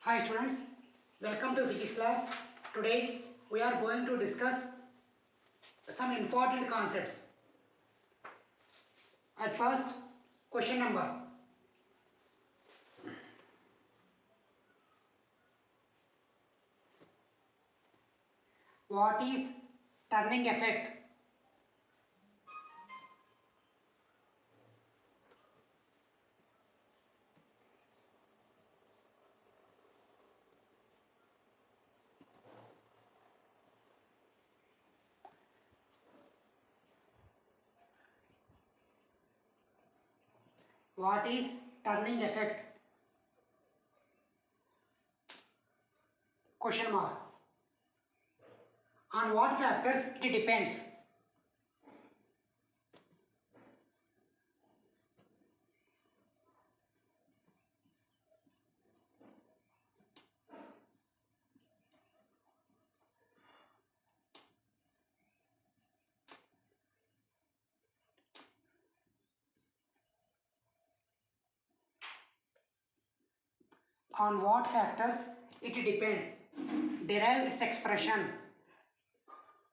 Hi students, welcome to physics class. Today we are going to discuss some important concepts. At first, question number. What is turning effect? What is turning effect? Question mark. On what factors it depends? On what factors it depends? Derive its expression.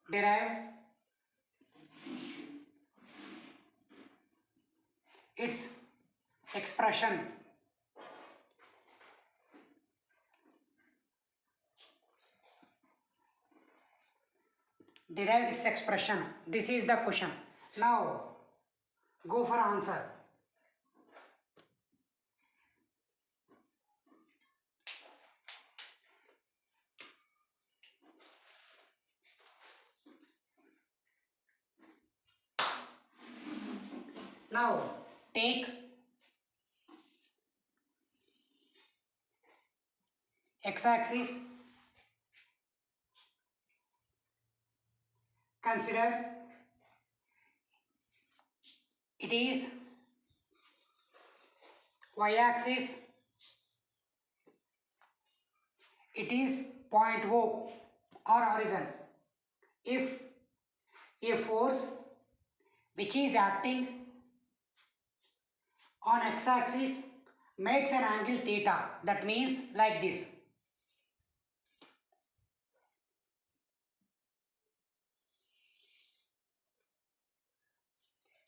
Derive its expression. Derive its expression. This is the question. Now go for answer. Now take x-axis, consider it is y-axis, it is point O or horizon. If a force which is acting on x-axis makes an angle theta, that means like this.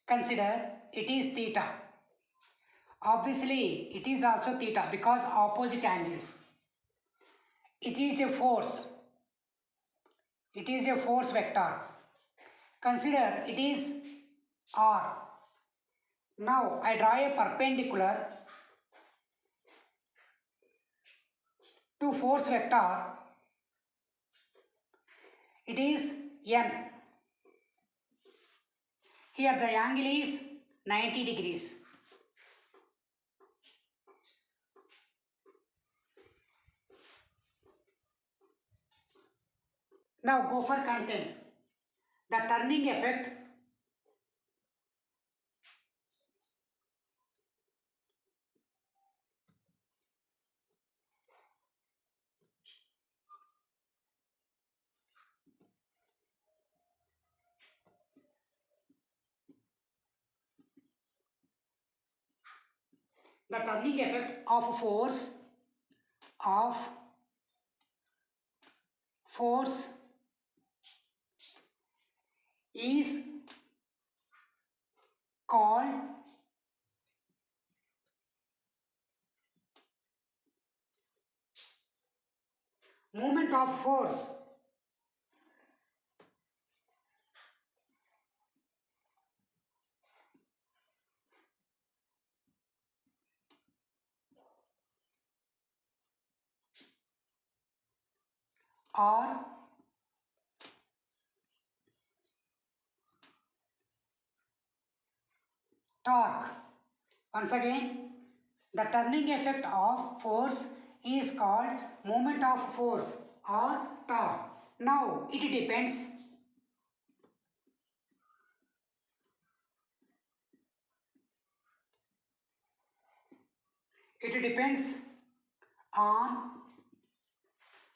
Consider it is theta. Obviously it is also theta because opposite angles. It is a force. It is a force vector. Consider it is R. Now I draw a perpendicular to force vector. It is N. Here the angle is 90 degrees. Now go for content. The turning effect of force is called moment of force. Or torque. Once again, the turning effect of force is called moment of force or torque. Now it depends. It depends on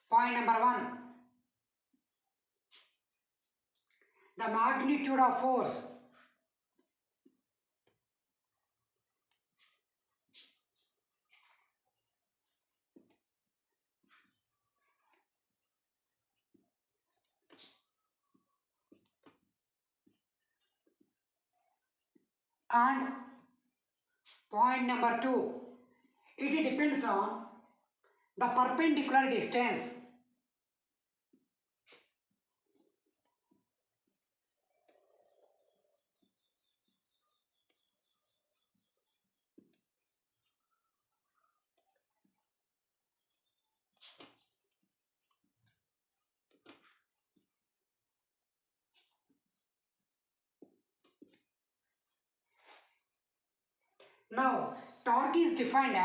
point number 1. The magnitude of force. And point number 2, it depends on the perpendicular distance. Now, torque is defined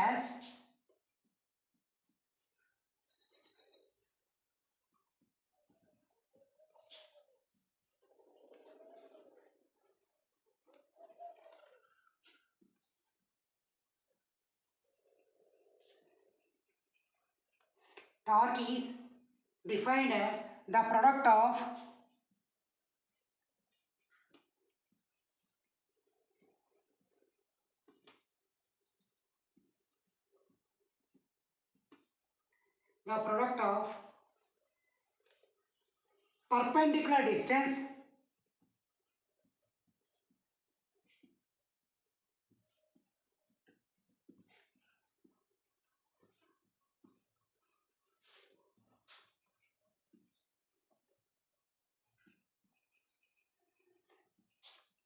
as the product of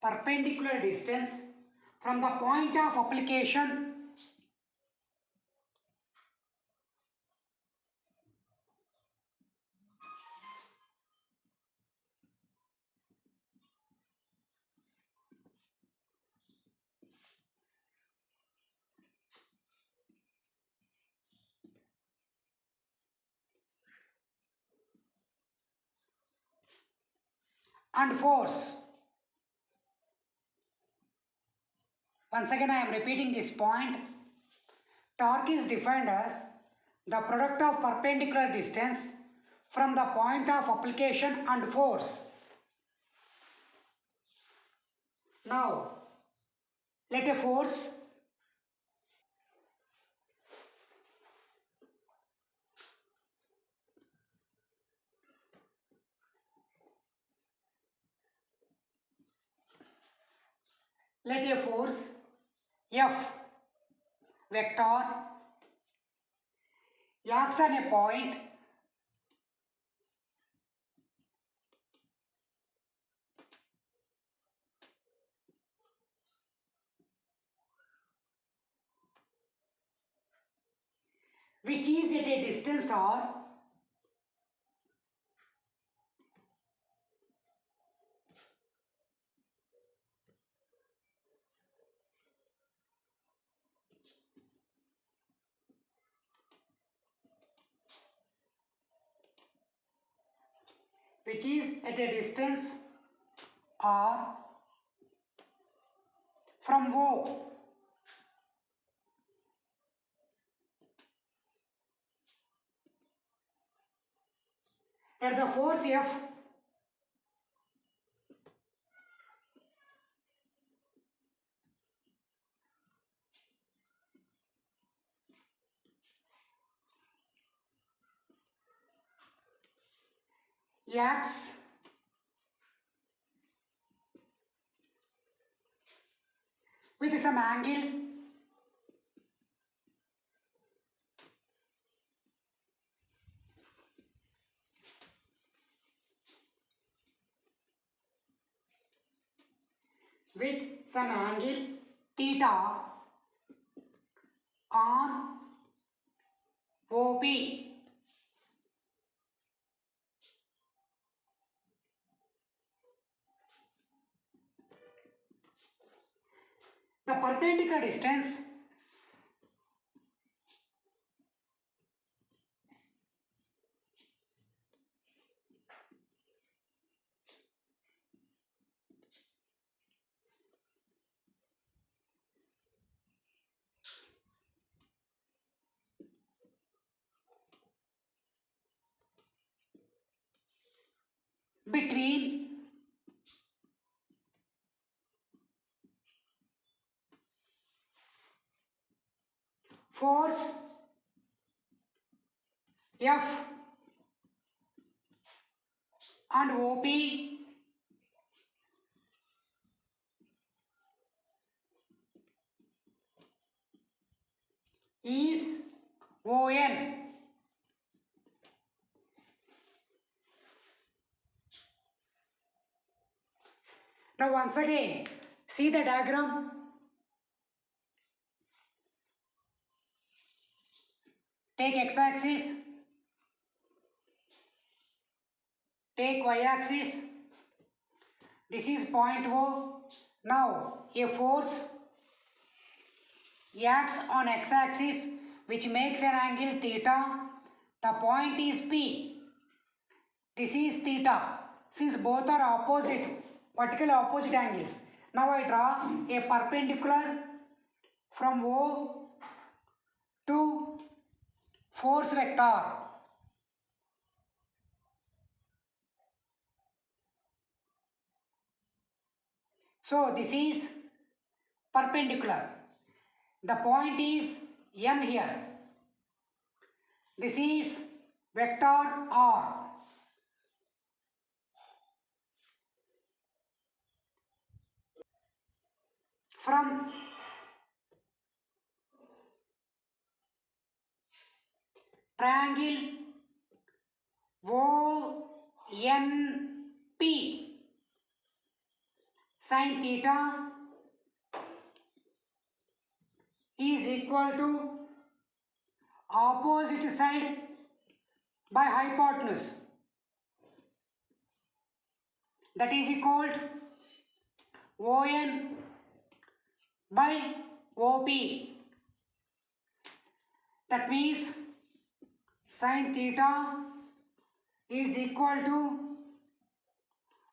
perpendicular distance from the point of application and force. Once again I am repeating this point. Torque is defined as the product of perpendicular distance from the point of application and force. Now, let a force F vector acts on a point which is at a distance r which is at a distance r from O. Let the force F acts with some angle theta on OP. The perpendicular distance between force F and OP ON. Now once again, see the diagram. Take x-axis, take y-axis. This is point O. Now a force acts on x-axis which makes an angle theta. The point is P. This is theta. Since both are opposite, vertically opposite angles. Now I draw a perpendicular from O to force vector. So this is perpendicular. The point is N here. This is vector R. From triangle ONP, sin theta is equal to opposite side by hypotenuse. That is equal to ON by OP. That means sin theta is equal to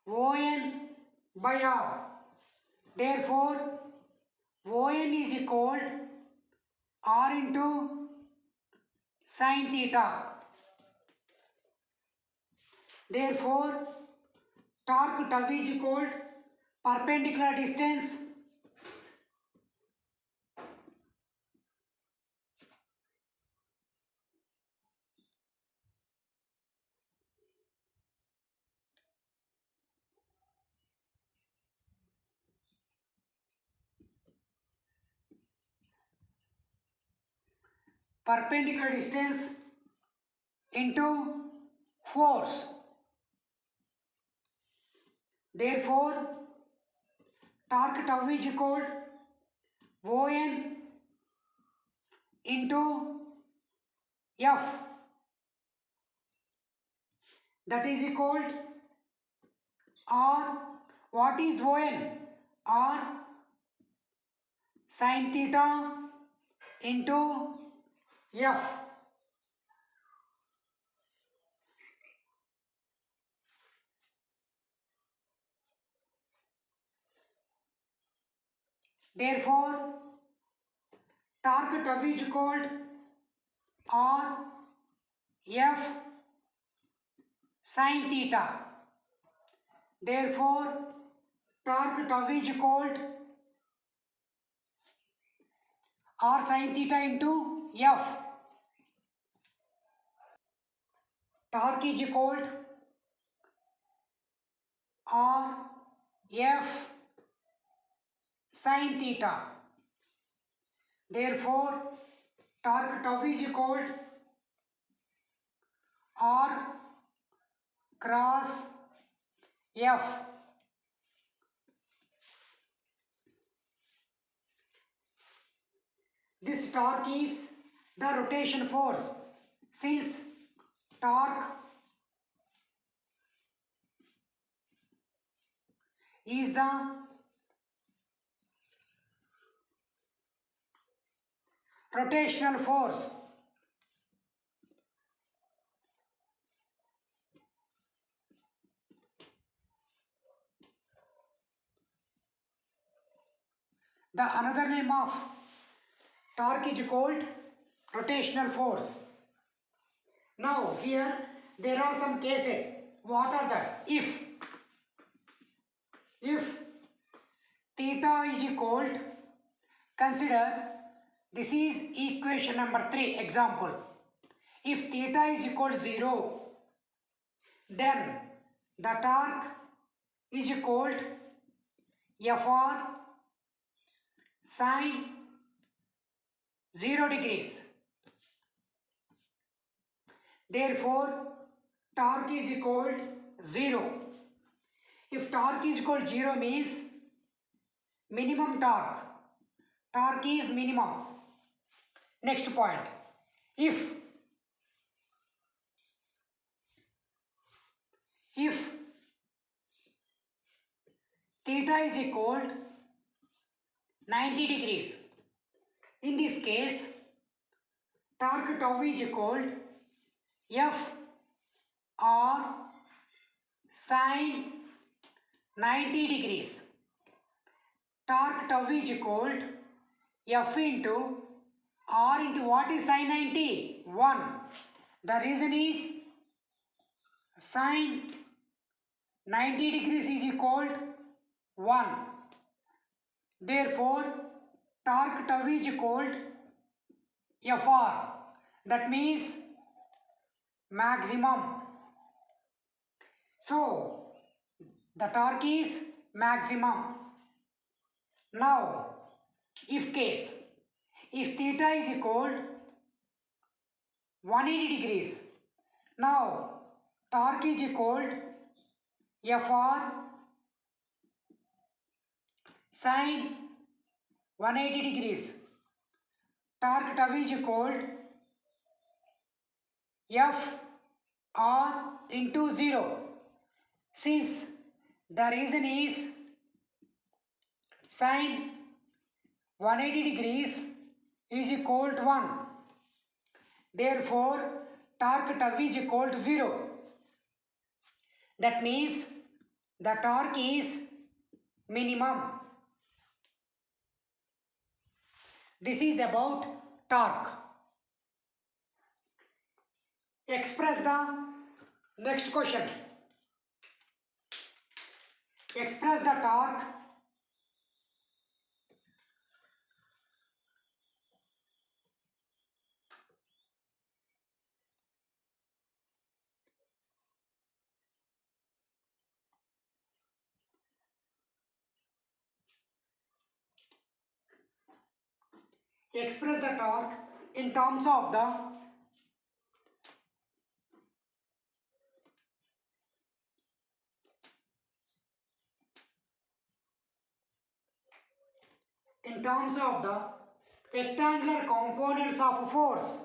ON by R. Therefore, ON is equal to R into sin theta. Therefore, torque tau is equal to perpendicular distance into force. Therefore, torque tau is equal to ON into F. That is equal to R. What is ON? R sin theta into F. Therefore, torque tau is equal to R F sin theta. Therefore, torque tau is equal to R sin theta into F. Torque is equal to R F sin theta. Therefore, torque tau is equal to R cross F. This torque is the rotation force. Since torque is the rotational force, the another name of torque is called rotational force. Now here there are some cases. What are that? If theta is equal to, consider this is equation number 3 example. If theta is equal to 0, then the torque is equal to Fr sin 0 degrees. Therefore, torque is equal to 0. If torque is equal to 0 means minimum torque. Torque is minimum. Next point. If theta is equal to 90 degrees, in this case, torque tau is equal to F R sine 90 degrees. Torque tau is equal to F into R into what is sine 90? 1. The reason is sine 90 degrees is equal to 1. Therefore, torque tau is equal to Fr. That means maximum. So, the torque is maximum. Now, if theta is equal to 180 degrees, now torque is equal to Fr sine 180 degrees. Torque tau is equal to F R into 0. Since the reason is sine 180 degrees is equal to 1. Therefore, torque tau is equal to 0. That means the torque is minimum. This is about torque. Express the next question. Express the torque in terms of the rectangular components of force.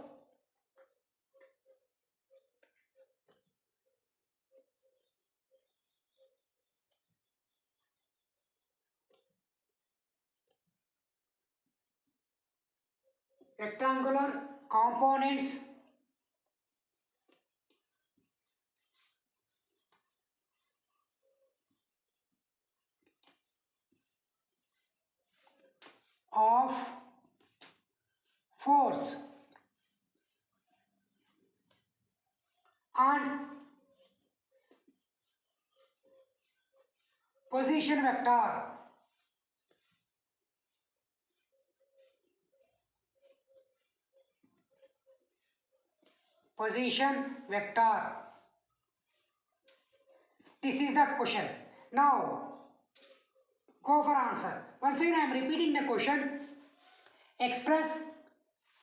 Rectangular components of force and position vector. Position vector. This is the question. Now, go for answer. Once again, I am repeating the question. Express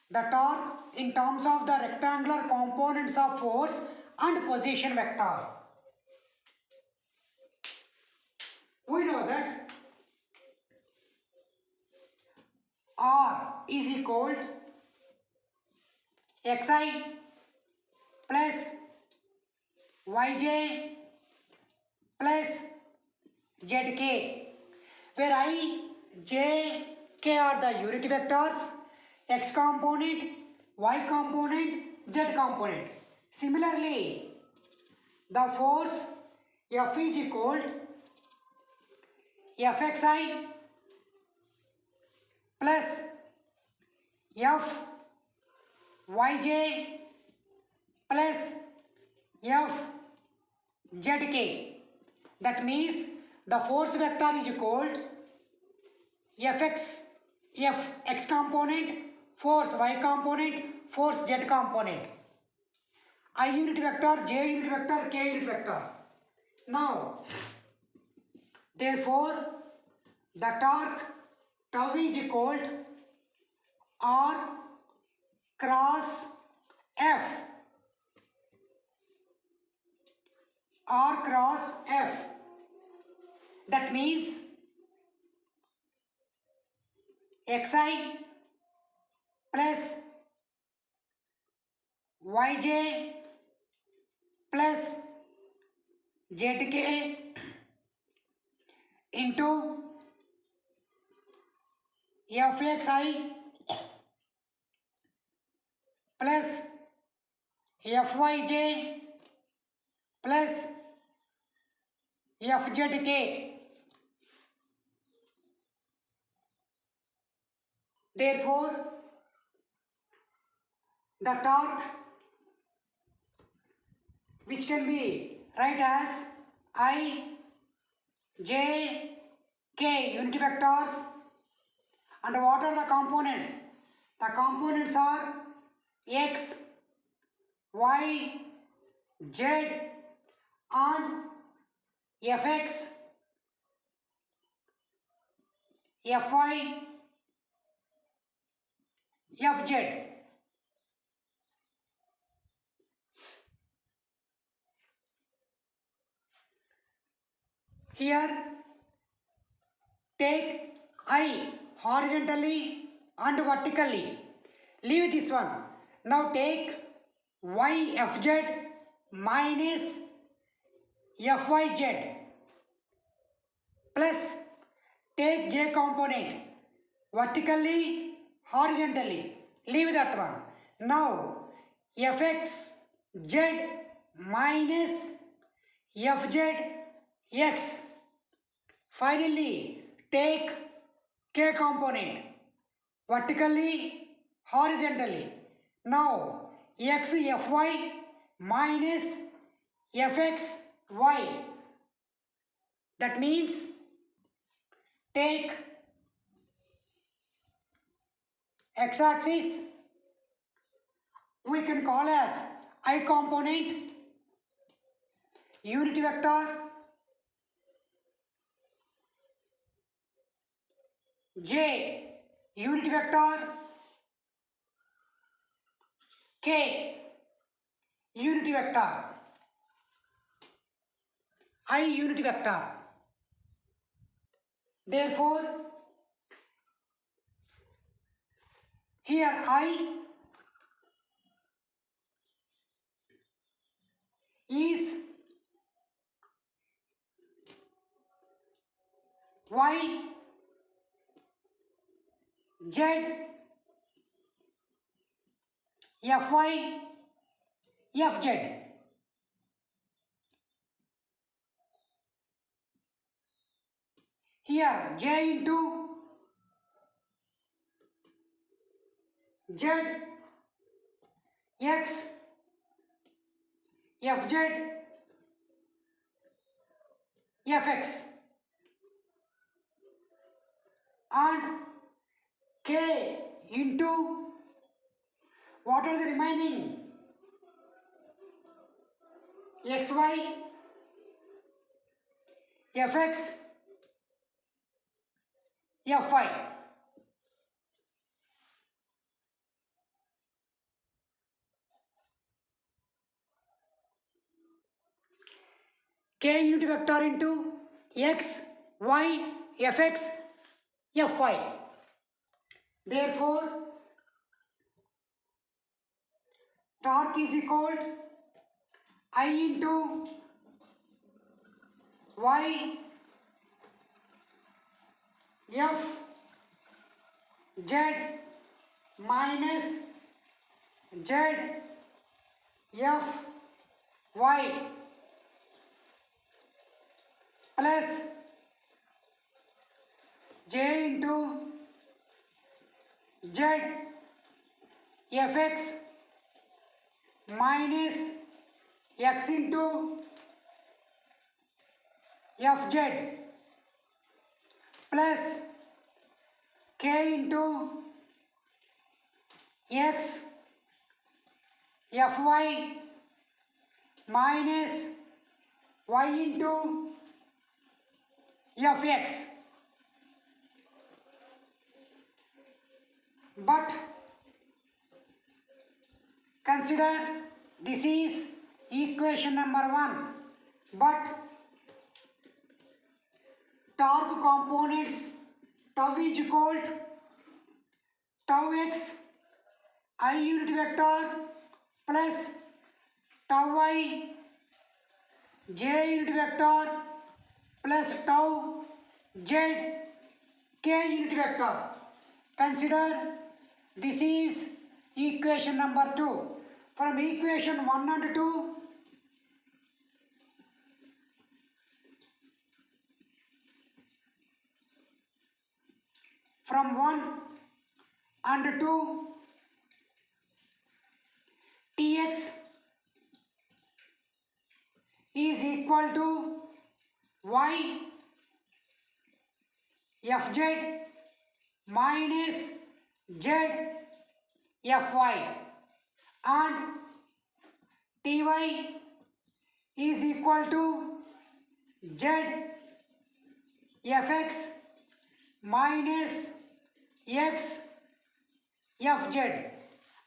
the torque in terms of the rectangular components of force and position vector. We know that R is equal to xi plus yj plus zk, where I, j, k are the unit vectors, x component, y component, z component. Similarly, the force F is equal to Fxi plus Fyj plus Fzk. That means the force vector is equal to Fx component, force y component, force z component. I unit vector, j unit vector, k unit vector. Now, therefore, the torque tau is equal to R cross F. R cross F. That means xi plus yj plus zk into fxi plus fyj plus fjk. Therefore, the torque, which can be write as I, J, K unit vectors, and what are the components? The components are X, Y, Z and Fx, Fy, Fz. Here, take I horizontally and vertically. Leave this one. Now take Yfz minus Fyz plus take J component vertically, horizontally. Leave that one. Now Fxz minus Fzx. Finally, take K component vertically, horizontally. Now xfy minus fxy. That means take x-axis, we can call as I component, unit vector, J unit vector, K unit vector, I unit vector. Therefore, here I is Y, Z, Fy, Fz. Here J into Z, X, Fz, Fx and K into what are the remaining? Xy, Fx, Fy. K unit vector into X, Y, Fx, Fy. Therefore, torque is equal to I into Y, F, Z minus Z, F, Y plus J into Z, Fx minus X into Fz plus K into X, Fy minus Y into Fx. But consider this is equation number 1. but torque components tau is equal to tau x I unit vector plus tau I j unit vector plus tau z k unit vector. Consider this is equation number 2. From equation 1 and 2, from 1 and 2, Tx is equal to y fz minus z fy, and Ty is equal to z fx minus x fz,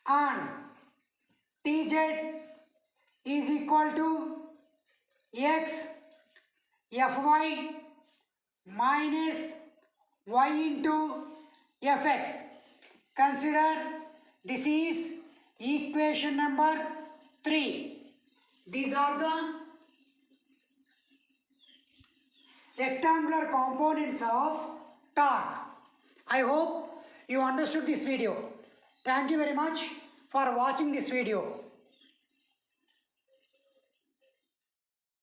and Tz is equal to x fy minus y into fx. Consider this is equation number 3. These are the rectangular components of torque. I hope you understood this video. Thank you very much for watching this video.